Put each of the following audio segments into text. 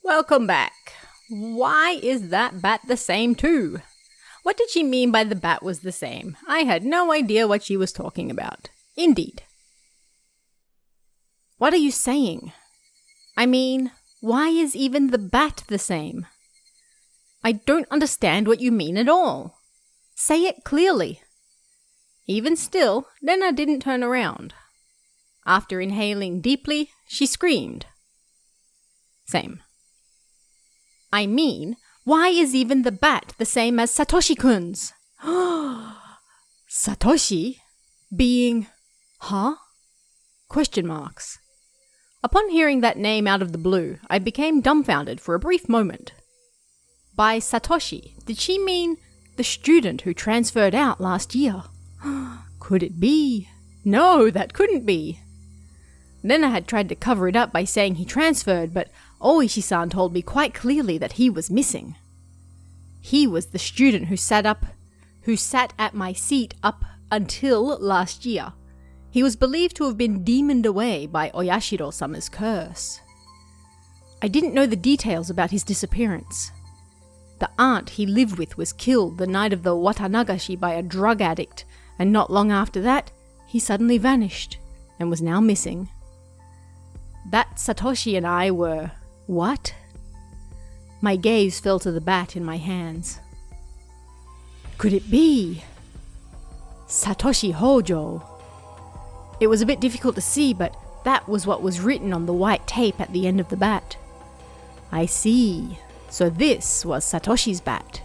Welcome back. Why is that bat the same too? What did she mean by the bat was the same? I had no idea what she was talking about. Indeed. What are you saying? I mean, why is even the bat the same? I don't understand what you mean at all. Say it clearly. Even still, Lena didn't turn around. After inhaling deeply, she screamed. Same. I mean, why is even the bat the same as Satoshi-kun's? Satoshi? Being... Huh? Question marks. Upon hearing that name out of the blue, I became dumbfounded for a brief moment. By Satoshi, did she mean the student who transferred out last year? Could it be? No, that couldn't be. Then I had tried to cover it up by saying he transferred, but Oishi-san told me quite clearly that he was missing. He was the student who sat at my seat up until last year. He was believed to have been demoned away by Oyashiro-sama's curse. I didn't know the details about his disappearance. The aunt he lived with was killed the night of the Watanagashi by a drug addict, and not long after that, he suddenly vanished and was now missing. That Satoshi and I were... what? My gaze fell to the bat in my hands. Could it be Satoshi Hojo? It was a bit difficult to see, but that was what was written on the white tape at the end of the bat. I see. So this was Satoshi's bat.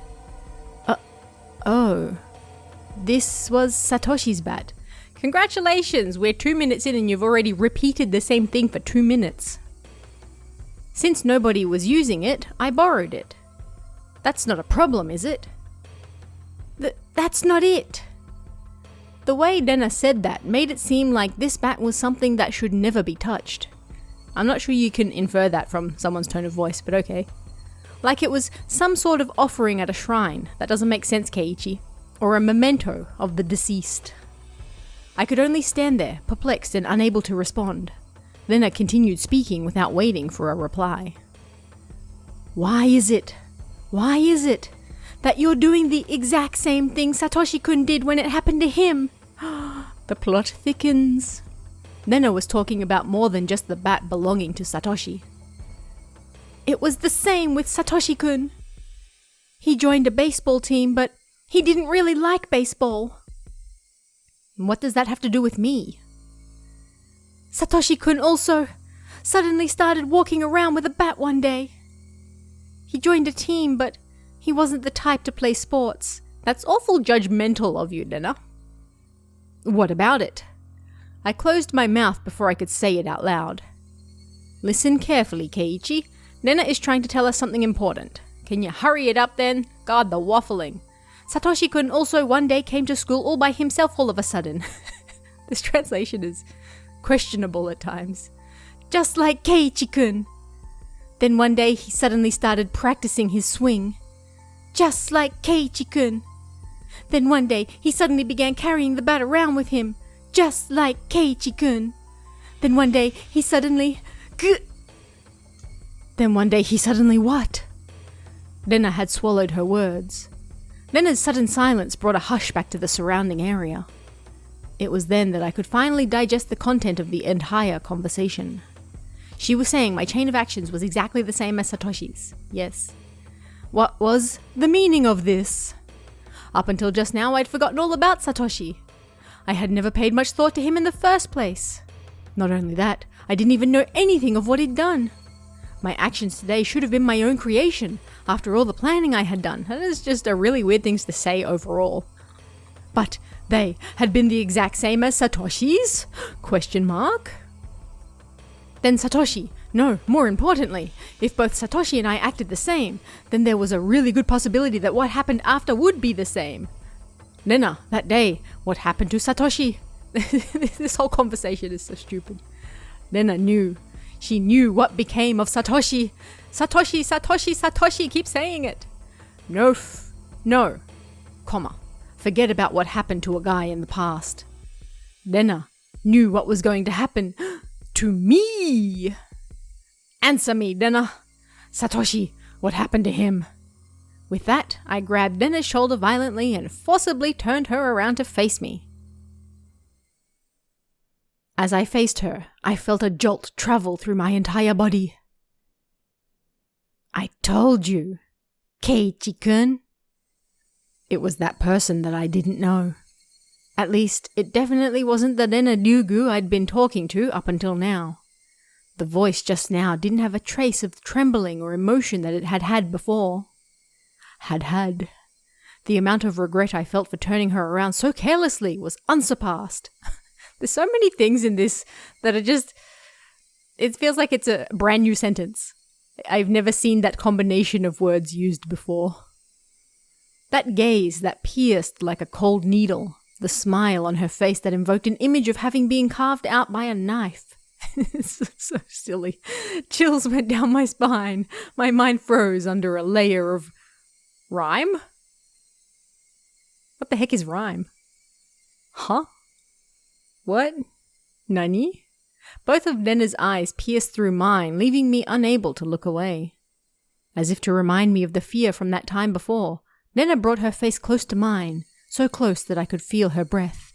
This was Satoshi's bat. Congratulations, we're 2 minutes in and you've already repeated the same thing for 2 minutes. Since nobody was using it, I borrowed it. That's not a problem, is it? That's not it. The way Dena said that made it seem like this bat was something that should never be touched. I'm not sure you can infer that from someone's tone of voice, but okay. Like it was some sort of offering at a shrine. That doesn't make sense, Keiichi. Or a memento of the deceased. I could only stand there, perplexed and unable to respond. Then I continued speaking without waiting for a reply. Why is it that you're doing the exact same thing Satoshi-kun did when it happened to him? The plot thickens. Then I was talking about more than just the bat belonging to Satoshi. It was the same with Satoshi-kun. He joined a baseball team, but he didn't really like baseball. What does that have to do with me? Satoshi-kun also suddenly started walking around with a bat one day. He joined a team, but he wasn't the type to play sports. That's awful judgmental of you, Dena. What about it? I closed my mouth before I could say it out loud. Listen carefully, Keiichi. Dena is trying to tell us something important. Can you hurry it up then? God, the waffling. Satoshi-kun also one day came to school all by himself all of a sudden. This translation is questionable at times. Just like Keiichi-kun. Then one day he suddenly started practicing his swing. Just like Keiichi-kun. Then one day he suddenly began carrying the bat around with him. Just like Keiichi-kun. Then one day he suddenly... Then one day he suddenly what? Lena had swallowed her words. Lena's sudden silence brought a hush back to the surrounding area. It was then that I could finally digest the content of the entire conversation. She was saying my chain of actions was exactly the same as Satoshi's. Yes. What was the meaning of this? Up until just now, I'd forgotten all about Satoshi. I had never paid much thought to him in the first place. Not only that, I didn't even know anything of what he'd done. My actions today should have been my own creation, after all the planning I had done. That is just a really weird thing to say overall. But they had been the exact same as Satoshi's? Question mark. Then Satoshi, no, more importantly, if both Satoshi and I acted the same, then there was a really good possibility that what happened after would be the same. Lena, that day, what happened to Satoshi? This whole conversation is so stupid. Lena knew. She knew what became of Satoshi. Satoshi, Satoshi, Satoshi, keep saying it. No, comma. Forget about what happened to a guy in the past. Lena knew what was going to happen to me. Answer me, Lena. Satoshi, what happened to him? With that, I grabbed Nena's shoulder violently and forcibly turned her around to face me. As I faced her, I felt a jolt travel through my entire body. I told you, Keiichi-kun. It was that person that I didn't know. At least, it definitely wasn't the Nena Ryugu I'd been talking to up until now. The voice just now didn't have a trace of trembling or emotion that it had had before. Had. The amount of regret I felt for turning her around so carelessly was unsurpassed. There's so many things in this that are just... It feels like it's a brand new sentence. I've never seen that combination of words used before. That gaze that pierced like a cold needle, the smile on her face that invoked an image of having been carved out by a knife. It's so silly. Chills went down my spine. My mind froze under a layer of... Rhyme? What the heck is rhyme? Huh? What? Nani? Both of Nena's eyes pierced through mine, leaving me unable to look away. As if to remind me of the fear from that time before, Nena brought her face close to mine, so close that I could feel her breath.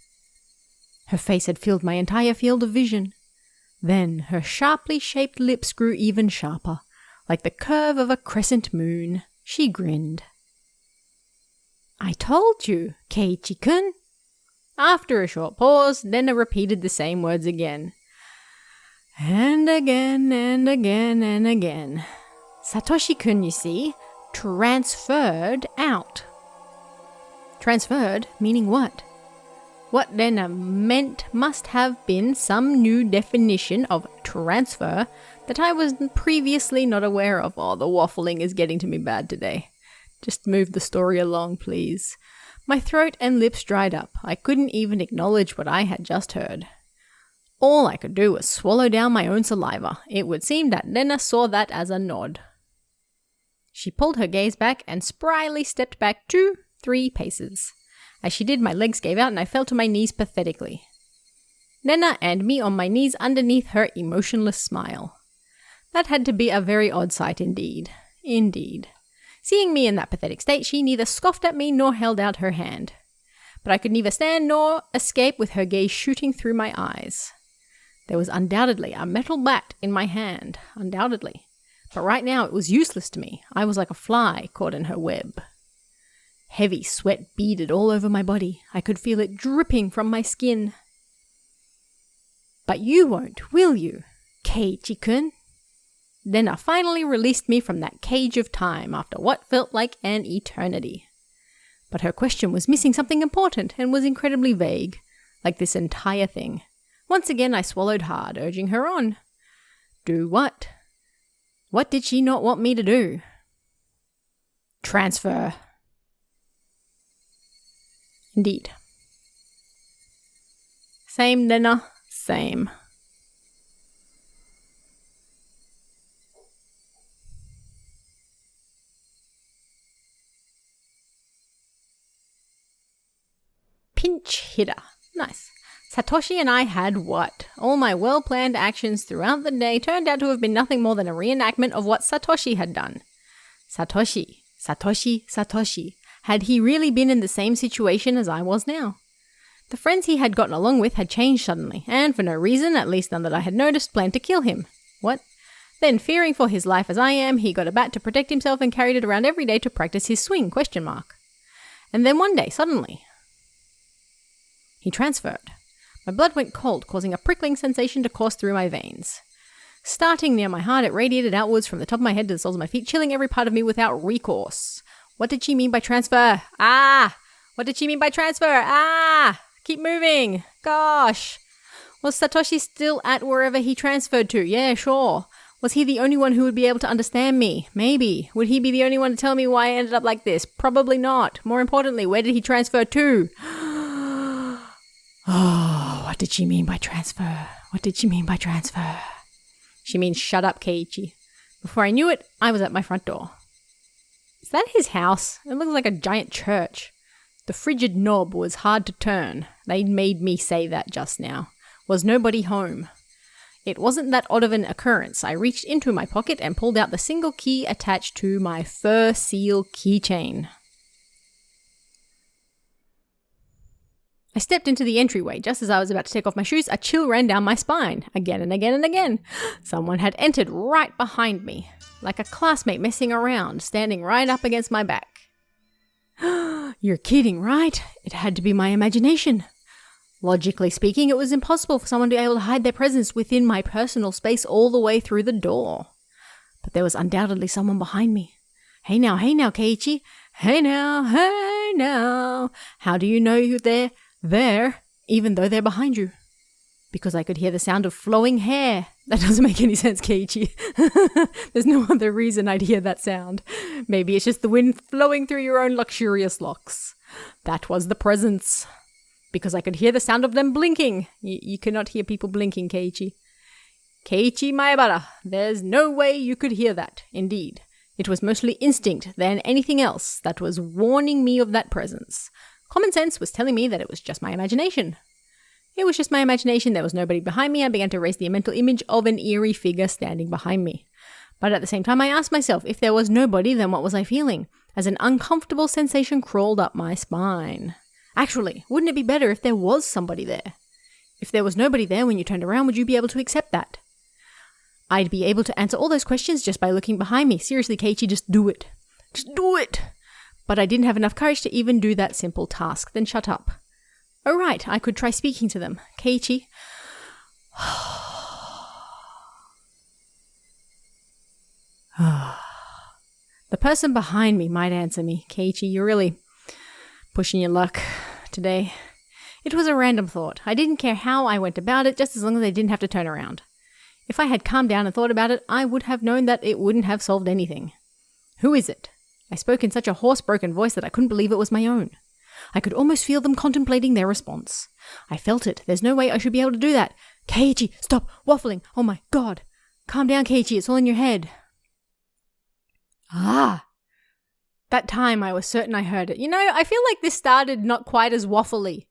Her face had filled my entire field of vision. Then her sharply shaped lips grew even sharper, like the curve of a crescent moon. She grinned. I told you, Keiichi-kun. After a short pause, Nena repeated the same words again. And again, and again, and again. Satoshi-kun, you see, transferred out. Transferred, meaning what? What Nena meant must have been some new definition of transfer that I was previously not aware of. Oh, the waffling is getting to me bad today. Just move the story along, please. My throat and lips dried up. I couldn't even acknowledge what I had just heard. All I could do was swallow down my own saliva. It would seem that Nena saw that as a nod. She pulled her gaze back and spryly stepped back 2-3 paces. As she did, my legs gave out and I fell to my knees pathetically. Nena and me on my knees underneath her emotionless smile. That had to be a very odd sight indeed. Indeed. Seeing me in that pathetic state, she neither scoffed at me nor held out her hand. But I could neither stand nor escape with her gaze shooting through my eyes. There was undoubtedly a metal bat in my hand, undoubtedly. But right now it was useless to me. I was like a fly caught in her web. Heavy sweat beaded all over my body. I could feel it dripping from my skin. But you won't, will you, Keiichi-kun? Nena finally released me from that cage of time after what felt like an eternity. But her question was missing something important and was incredibly vague, like this entire thing. Once again I swallowed hard, urging her on. Do what? What did she not want me to do? Transfer. Indeed. Same, Nena, same. Pinch hitter. Nice. Satoshi and I had what? All my well-planned actions throughout the day turned out to have been nothing more than a reenactment of what Satoshi had done. Satoshi. Had he really been in the same situation as I was now? The friends he had gotten along with had changed suddenly, and for no reason, at least none that I had noticed, planned to kill him. What? Then, fearing for his life as I am, he got a bat to protect himself and carried it around every day to practice his swing, ? And then one day, suddenly, he transferred. My blood went cold, causing a prickling sensation to course through my veins. Starting near my heart, it radiated outwards from the top of my head to the soles of my feet, chilling every part of me without recourse. What did she mean by transfer? Ah! What did she mean by transfer? Ah! Keep moving! Gosh! Was Satoshi still at wherever he transferred to? Yeah, sure. Was he the only one who would be able to understand me? Maybe. Would he be the only one to tell me why I ended up like this? Probably not. More importantly, where did he transfer to? Oh, what did she mean by transfer? What did she mean by transfer? She means shut up, Keiichi. Before I knew it, I was at my front door. Is that his house? It looks like a giant church. The frigid knob was hard to turn. They made me say that just now. Was nobody home? It wasn't that odd of an occurrence. I reached into my pocket and pulled out the single key attached to my fur seal keychain. I stepped into the entryway. Just as I was about to take off my shoes, a chill ran down my spine. Again and again and again. Someone had entered right behind me, like a classmate messing around, standing right up against my back. You're kidding, right? It had to be my imagination. Logically speaking, it was impossible for someone to be able to hide their presence within my personal space all the way through the door. But there was undoubtedly someone behind me. Hey now, Keiichi. Hey now. How do you know they're there, even though they're behind you? Because I could hear the sound of flowing hair. That doesn't make any sense, Keiichi. There's no other reason I'd hear that sound. Maybe it's just the wind flowing through your own luxurious locks. That was the presence. Because I could hear the sound of them blinking. You cannot hear people blinking, Keiichi. Keiichi Maebara, there's no way you could hear that. Indeed, it was mostly instinct than anything else that was warning me of that presence. Common sense was telling me that it was just my imagination. It was just my imagination. There was nobody behind me. I began to raise the mental image of an eerie figure standing behind me. But at the same time, I asked myself, if there was nobody, then what was I feeling? As an uncomfortable sensation crawled up my spine. Actually, wouldn't it be better if there was somebody there? If there was nobody there when you turned around, would you be able to accept that? I'd be able to answer all those questions just by looking behind me. Seriously, Keiichi, just do it. Just do it! But I didn't have enough courage to even do that simple task. Then shut up. Oh right, I could try speaking to them. Keiichi. The person behind me might answer me. Keiichi, you're really pushing your luck today. It was a random thought. I didn't care how I went about it, just as long as I didn't have to turn around. If I had calmed down and thought about it, I would have known that it wouldn't have solved anything. Who is it? I spoke in such a hoarse, broken voice that I couldn't believe it was my own. I could almost feel them contemplating their response. I felt it. There's no way I should be able to do that. Keiichi, stop waffling. Oh my god. Calm down, Keiichi. It's all in your head. Ah. That time I was certain I heard it. You know, I feel like this started not quite as waffly.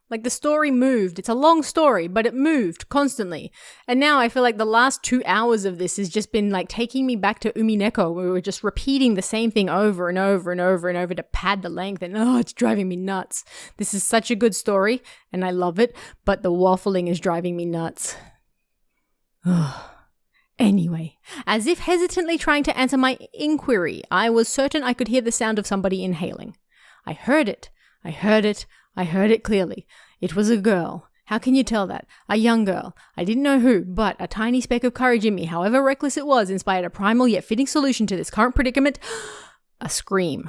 Like the story moved. It's a long story, but it moved constantly. And now I feel like the last 2 hours of this has just been like taking me back to Umineko, where we were just repeating the same thing over and over and over and over to pad the length. And it's driving me nuts. This is such a good story and I love it, but the waffling is driving me nuts. Anyway, as if hesitantly trying to answer my inquiry, I was certain I could hear the sound of somebody inhaling. I heard it. I heard it clearly. It was a girl. How can you tell that? A young girl. I didn't know who, but a tiny speck of courage in me, however reckless it was, inspired a primal yet fitting solution to this current predicament. A scream.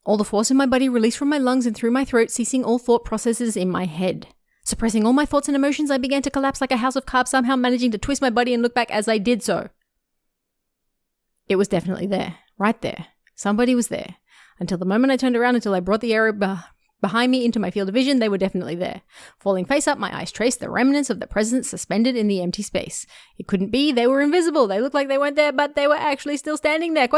All the force in my body released from my lungs and through my throat, ceasing all thought processes in my head. Suppressing all my thoughts and emotions, I began to collapse like a house of cards, somehow managing to twist my body and look back as I did so. It was definitely there. Right there. Somebody was there. Until the moment I turned around, until I brought the area behind me into my field of vision, they were definitely there. Falling face up, my eyes traced the remnants of the presence suspended in the empty space. It couldn't be. They were invisible. They looked like they weren't there, but they were actually still standing there. ?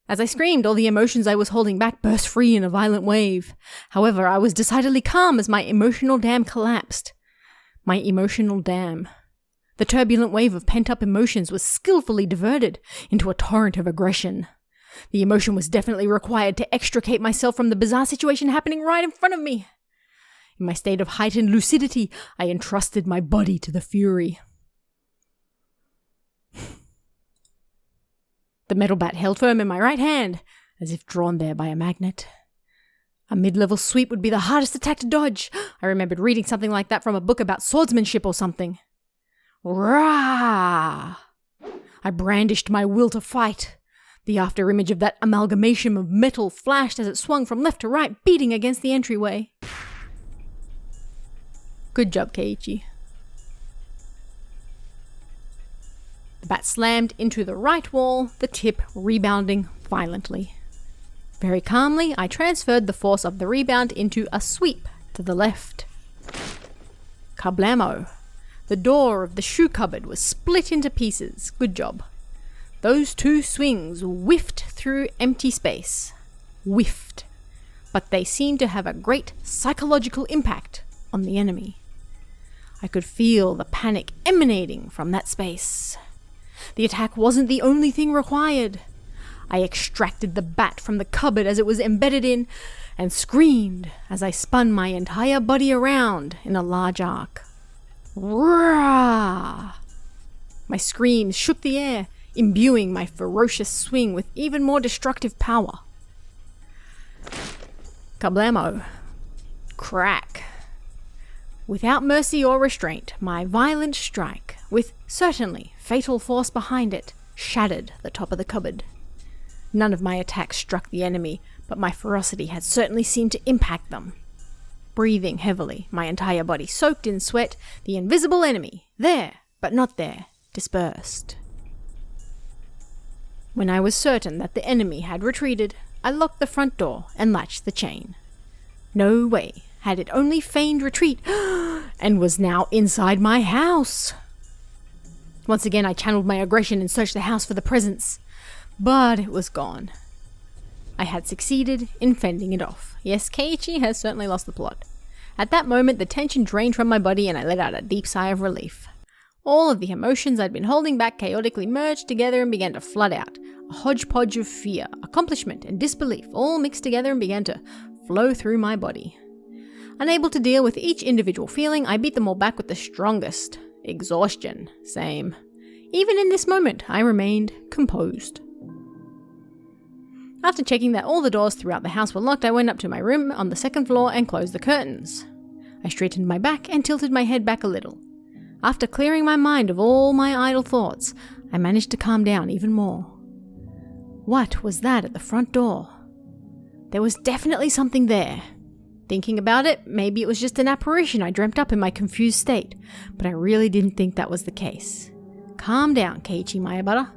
As I screamed, all the emotions I was holding back burst free in a violent wave. However, I was decidedly calm as my emotional dam collapsed. My emotional dam. The turbulent wave of pent-up emotions was skillfully diverted into a torrent of aggression. The emotion was definitely required to extricate myself from the bizarre situation happening right in front of me. In my state of heightened lucidity, I entrusted my body to the fury. The metal bat held firm in my right hand, as if drawn there by a magnet. A mid-level sweep would be the hardest attack to dodge. I remembered reading something like that from a book about swordsmanship or something. Rah! I brandished my will to fight. The after-image of that amalgamation of metal flashed as it swung from left to right, beating against the entryway. Good job, Keiichi. The bat slammed into the right wall, the tip rebounding violently. Very calmly, I transferred the force of the rebound into a sweep to the left. Kablamo! The door of the shoe cupboard was split into pieces. Good job. Those two swings whiffed through empty space. Whiffed. But they seemed to have a great psychological impact on the enemy. I could feel the panic emanating from that space. The attack wasn't the only thing required. I extracted the bat from the cupboard as it was embedded in, and screamed as I spun my entire body around in a large arc. Roar! My screams shook the air, imbuing my ferocious swing with even more destructive power. Kablamo. Crack. Without mercy or restraint, my violent strike, with certainly fatal force behind it, shattered the top of the cupboard. None of my attacks struck the enemy, but my ferocity had certainly seemed to impact them. Breathing heavily, my entire body soaked in sweat, the invisible enemy, there, but not there, dispersed. When I was certain that the enemy had retreated, I locked the front door and latched the chain. No way had it only feigned retreat and was now inside my house. Once again, I channeled my aggression and searched the house for the presence, but it was gone. I had succeeded in fending it off. Yes, Keiichi has certainly lost the plot. At that moment, the tension drained from my body and I let out a deep sigh of relief. All of the emotions I'd been holding back chaotically merged together and began to flood out. A hodgepodge of fear, accomplishment, and disbelief all mixed together and began to flow through my body. Unable to deal with each individual feeling, I beat them all back with the strongest. Exhaustion. Same. Even in this moment, I remained composed. After checking that all the doors throughout the house were locked, I went up to my room on the second floor and closed the curtains. I straightened my back and tilted my head back a little. After clearing my mind of all my idle thoughts, I managed to calm down even more. What was that at the front door? There was definitely something there. Thinking about it, maybe it was just an apparition I dreamt up in my confused state, but I really didn't think that was the case. Calm down, Keiichi Mayabara.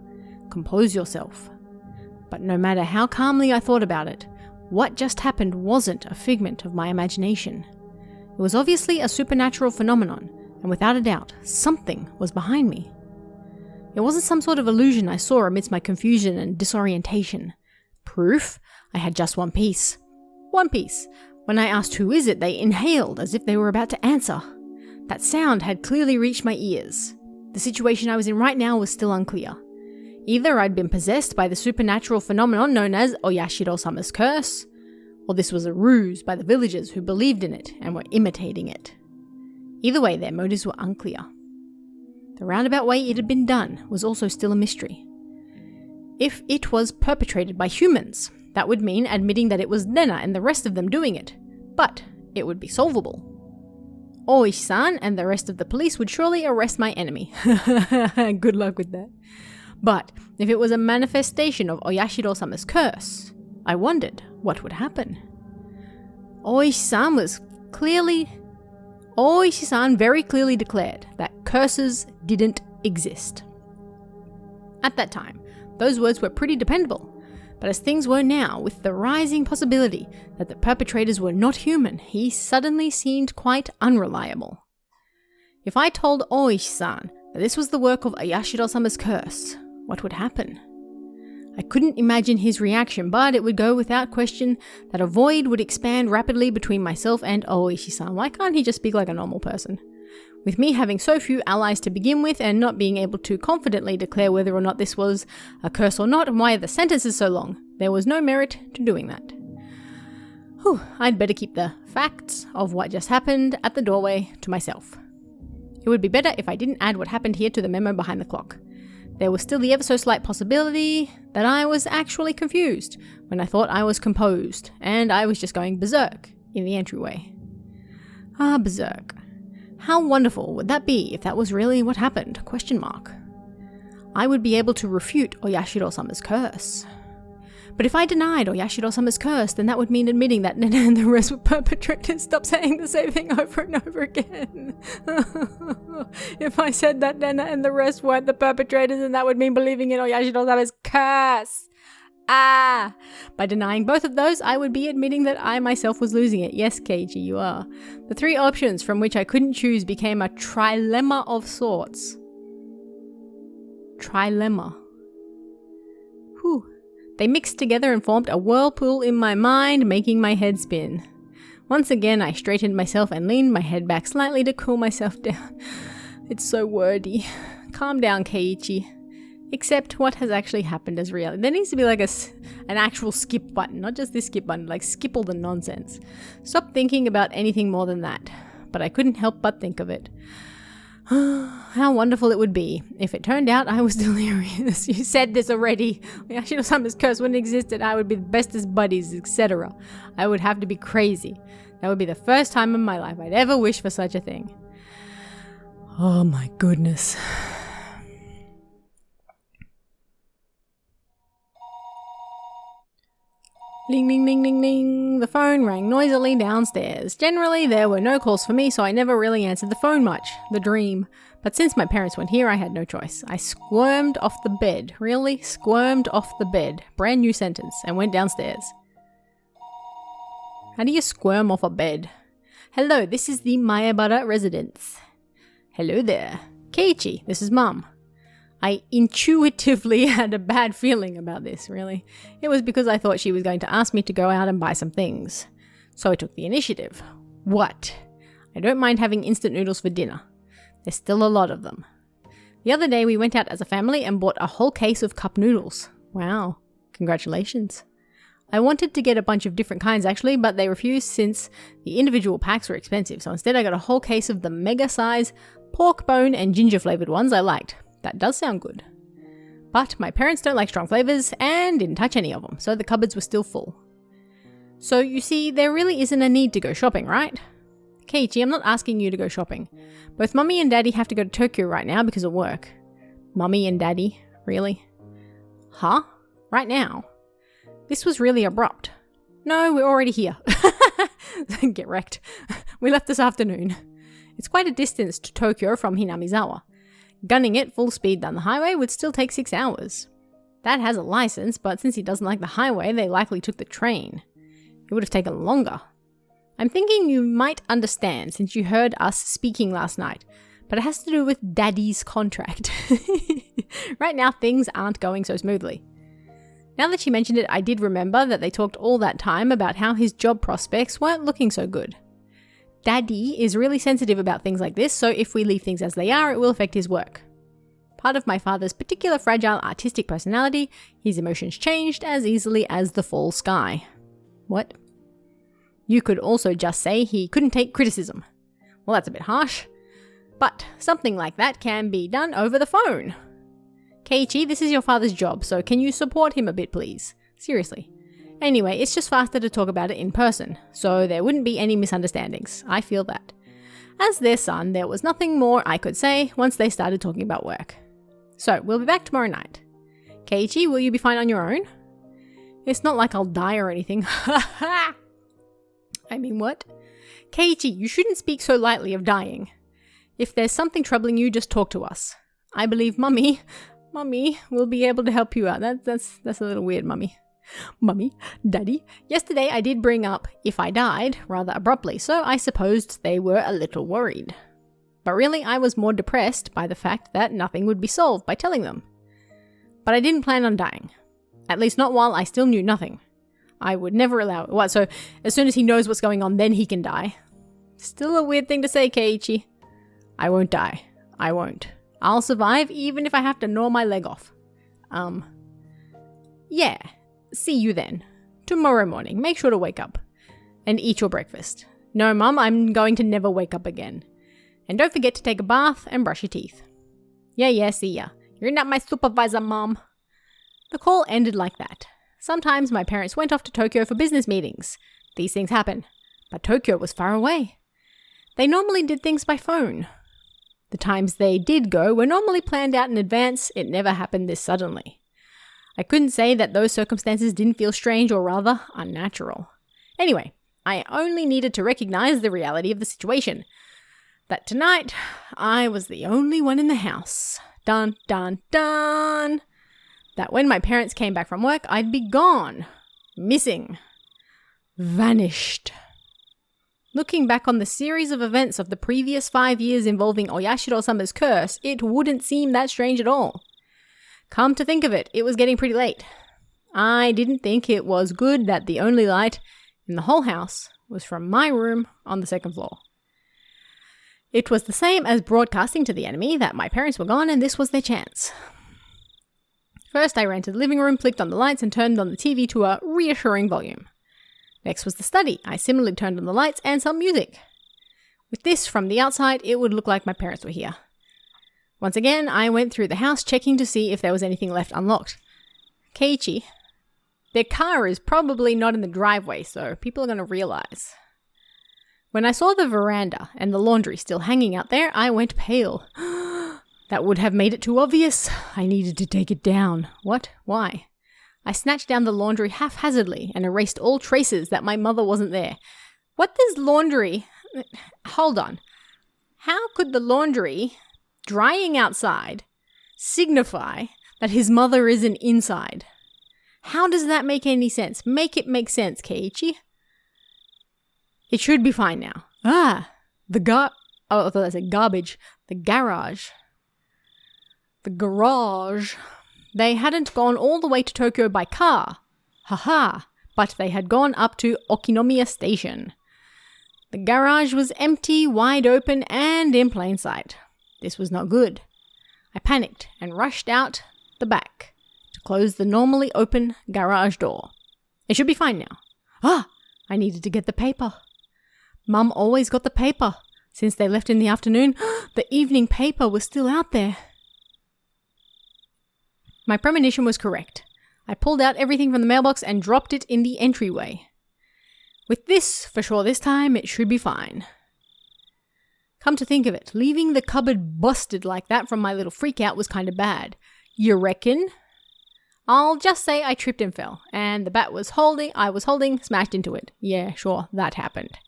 Compose yourself. But no matter how calmly I thought about it, what just happened wasn't a figment of my imagination. It was obviously a supernatural phenomenon, and without a doubt, something was behind me. It wasn't some sort of illusion I saw amidst my confusion and disorientation. Proof? I had just one piece. One piece. When I asked who is it, they inhaled as if they were about to answer. That sound had clearly reached my ears. The situation I was in right now was still unclear. Either I'd been possessed by the supernatural phenomenon known as Oyashiro-sama's curse, or this was a ruse by the villagers who believed in it and were imitating it. Either way, their motives were unclear. The roundabout way it had been done was also still a mystery. If it was perpetrated by humans, that would mean admitting that it was Nena and the rest of them doing it, but it would be solvable. Oishi-san and the rest of the police would surely arrest my enemy. Good luck with that. But if it was a manifestation of Oyashiro-sama's curse, I wondered what would happen. Oishi-san very clearly declared that curses didn't exist. At that time, those words were pretty dependable, but as things were now, with the rising possibility that the perpetrators were not human, he suddenly seemed quite unreliable. If I told Oishi-san that this was the work of Oyashiro-sama's curse, what would happen? I couldn't imagine his reaction, but it would go without question that a void would expand rapidly between myself and Oishi-san. Why can't he just speak like a normal person? With me having so few allies to begin with and not being able to confidently declare whether or not this was a curse or not and why the sentence is so long, there was no merit to doing that. I'd better keep the facts of what just happened at the doorway to myself. It would be better if I didn't add what happened here to the memo behind the clock. There was still the ever so slight possibility that I was actually confused when I thought I was composed, and I was just going berserk in the entryway. Berserk. How wonderful would that be if that was really what happened? ? I would be able to refute Oyashiro-sama's curse. But if I denied Oyashiro-sama's curse, then that would mean admitting that Nena and the rest were perpetrators. Stop saying the same thing over and over again. If I said that Nena and the rest weren't the perpetrators, then that would mean believing in Oyashiro-sama's curse. By denying both of those, I would be admitting that I myself was losing it. Yes, Keiichi, you are. The three options from which I couldn't choose became a trilemma of sorts. Trilemma. They mixed together and formed a whirlpool in my mind, making my head spin. Once again, I straightened myself and leaned my head back slightly to cool myself down. It's so wordy. Calm down, Keiichi. Accept what has actually happened as reality. There needs to be like an actual skip button, not just this skip button, like skip all the nonsense. Stop thinking about anything more than that. But I couldn't help but think of it. How wonderful it would be if it turned out I was delirious. You said this already. Yashiro-sama's curse wouldn't exist and I would be the bestest buddies, etc. I would have to be crazy. That would be the first time in my life I'd ever wish for such a thing. Oh my goodness. Ling, ling, ling, ling, ling. The phone rang noisily downstairs. Generally, there were no calls for me, so I never really answered the phone much. The dream. But since my parents weren't here, I had no choice. I squirmed off the bed. Really? Squirmed off the bed. Brand new sentence. And went downstairs. How do you squirm off a bed? Hello, this is the Mayabara residence. Hello there. Keiichi, this is Mum. I intuitively had a bad feeling about this, really. It was because I thought she was going to ask me to go out and buy some things. So I took the initiative. What? I don't mind having instant noodles for dinner. There's still a lot of them. The other day we went out as a family and bought a whole case of cup noodles. Wow. Congratulations. I wanted to get a bunch of different kinds actually, but they refused since the individual packs were expensive. So instead I got a whole case of the mega size pork bone and ginger flavored ones I liked. That does sound good. But my parents don't like strong flavors and didn't touch any of them, so the cupboards were still full. So you see, there really isn't a need to go shopping, right? Keiichi, I'm not asking you to go shopping. Both Mummy and Daddy have to go to Tokyo right now because of work. Mummy and Daddy? Really? Huh? Right now? This was really abrupt. No, we're already here. Get wrecked. We left this afternoon. It's quite a distance to Tokyo from Hinamizawa. Gunning it full speed down the highway would still take 6 hours. Dad has a license, but since he doesn't like the highway, they likely took the train. It would have taken longer. I'm thinking you might understand since you heard us speaking last night, but it has to do with Daddy's contract. Right now, things aren't going so smoothly. Now that she mentioned it, I did remember that they talked all that time about how his job prospects weren't looking so good. Daddy is really sensitive about things like this, so if we leave things as they are, it will affect his work. Part of my father's particular fragile artistic personality, his emotions changed as easily as the fall sky. What? You could also just say he couldn't take criticism. Well, that's a bit harsh. But something like that can be done over the phone. Keiichi, this is your father's job, so can you support him a bit, please? Seriously. Anyway, it's just faster to talk about it in person, so there wouldn't be any misunderstandings. I feel that. As their son, there was nothing more I could say once they started talking about work. So, we'll be back tomorrow night. Keiichi, will you be fine on your own? It's not like I'll die or anything. Ha ha! I mean, what? Keiichi, you shouldn't speak so lightly of dying. If there's something troubling you, just talk to us. I believe Mummy will be able to help you out. That's a little weird, Mummy. Mummy, Daddy, yesterday I did bring up if I died rather abruptly, so I supposed they were a little worried. But really, I was more depressed by the fact that nothing would be solved by telling them. But I didn't plan on dying. At least not while I still knew nothing. I would never allow it. What, so as soon as he knows what's going on, then he can die? Still a weird thing to say, Keiichi. I won't die. I won't. I'll survive even if I have to gnaw my leg off. Yeah. See you then. Tomorrow morning. Make sure to wake up. And eat your breakfast. No, Mum, I'm going to never wake up again. And don't forget to take a bath and brush your teeth. Yeah, see ya. You're not my supervisor, Mom. The call ended like that. Sometimes my parents went off to Tokyo for business meetings. These things happen. But Tokyo was far away. They normally did things by phone. The times they did go were normally planned out in advance. It never happened this suddenly. I couldn't say that those circumstances didn't feel strange or rather unnatural. Anyway, I only needed to recognize the reality of the situation. That tonight, I was the only one in the house. Dun, dun, dun! That when my parents came back from work, I'd be gone. Missing. Vanished. Looking back on the series of events of the previous 5 years involving Oyashiro-sama's curse, it wouldn't seem that strange at all. Come to think of it, it was getting pretty late. I didn't think it was good that the only light in the whole house was from my room on the second floor. It was the same as broadcasting to the enemy that my parents were gone and this was their chance. First, I ran to the living room, flicked on the lights, and turned on the TV to a reassuring volume. Next was the study. I similarly turned on the lights and some music. With this from the outside, it would look like my parents were here. Once again, I went through the house checking to see if there was anything left unlocked. Keiichi, their car is probably not in the driveway, so people are going to realize. When I saw the veranda and the laundry still hanging out there, I went pale. That would have made it too obvious. I needed to take it down. What? Why? I snatched down the laundry haphazardly and erased all traces that my mother wasn't there. What does laundry... Hold on. How could the laundry, drying outside, signify that his mother isn't inside? How does that make any sense? Make it make sense, Keiichi. It should be fine now. I thought I said garbage. The garage. The garage. They hadn't gone all the way to Tokyo by car. Haha. But they had gone up to Okinomiya Station. The garage was empty, wide open, and in plain sight. This was not good. I panicked and rushed out the back to close the normally open garage door. It should be fine now. I needed to get the paper. Mum always got the paper. Since they left in the afternoon, the evening paper was still out there. My premonition was correct. I pulled out everything from the mailbox and dropped it in the entryway. With this, for sure this time, it should be fine. Come to think of it, leaving the cupboard busted like that from my little freak-out was kind of bad. You reckon? I'll just say I tripped and fell, and the bat I was holding smashed into it. Yeah, sure, that happened.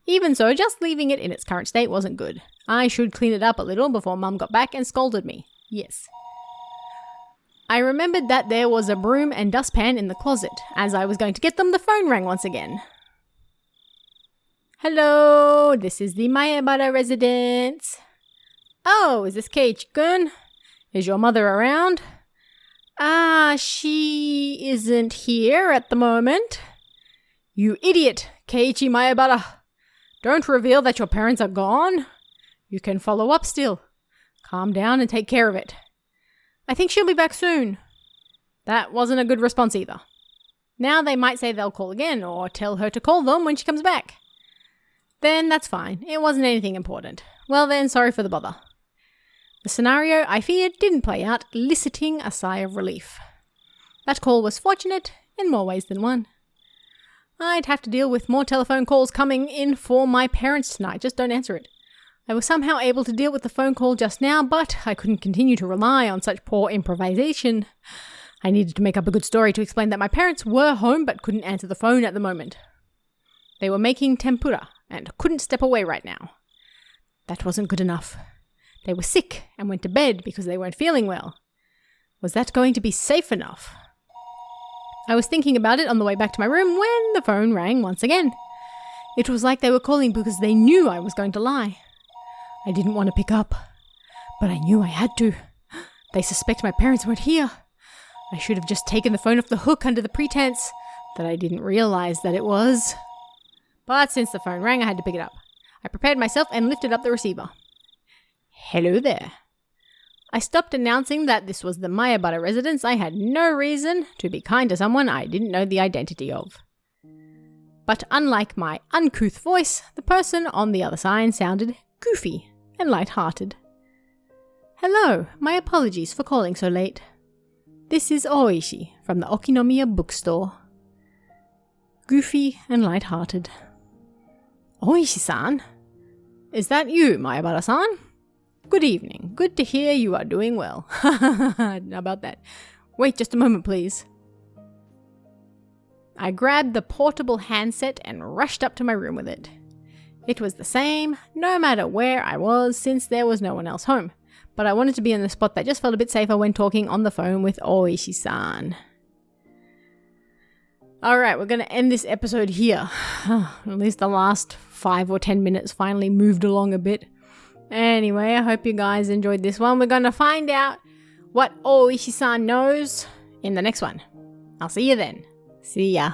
Even so, just leaving it in its current state wasn't good. I should clean it up a little before Mum got back and scolded me. Yes. I remembered that there was a broom and dustpan in the closet. As I was going to get them, the phone rang once again. Hello, this is the Maebara residence. Oh, is this Keiichi-kun? Is your mother around? She isn't here at the moment. You idiot, Keiichi Maebara. Don't reveal that your parents are gone. You can follow up still. Calm down and take care of it. I think she'll be back soon. That wasn't a good response either. Now they might say they'll call again or tell her to call them when she comes back. Then that's fine. It wasn't anything important. Well then, sorry for the bother. The scenario I feared didn't play out, eliciting a sigh of relief. That call was fortunate in more ways than one. I'd have to deal with more telephone calls coming in for my parents tonight. Just don't answer it. I was somehow able to deal with the phone call just now, but I couldn't continue to rely on such poor improvisation. I needed to make up a good story to explain that my parents were home but couldn't answer the phone at the moment. They were making tempura and couldn't step away right now. That wasn't good enough. They were sick and went to bed because they weren't feeling well. Was that going to be safe enough? I was thinking about it on the way back to my room when the phone rang once again. It was like they were calling because they knew I was going to lie. I didn't want to pick up, but I knew I had to. They suspect my parents weren't here. I should have just taken the phone off the hook under the pretense that I didn't realize that it was. But since the phone rang, I had to pick it up. I prepared myself and lifted up the receiver. Hello there. I stopped announcing that this was the Maebara residence. I had no reason to be kind to someone I didn't know the identity of. But unlike my uncouth voice, the person on the other side sounded goofy and light-hearted. Hello, my apologies for calling so late. This is Oishi from the Okinomiya bookstore. Goofy and light-hearted. Oishi-san? Is that you, Maebara-san? Good evening. Good to hear you are doing well. How about that? Wait just a moment, please. I grabbed the portable handset and rushed up to my room with it. It was the same, no matter where I was, since there was no one else home. But I wanted to be in the spot that just felt a bit safer when talking on the phone with Oishi-san. Alright, we're going to end this episode here. At least the last 5 or 10 minutes finally moved along a bit. Anyway, I hope you guys enjoyed this one. We're going to find out what Oishi-san knows in the next one. I'll see you then. See ya.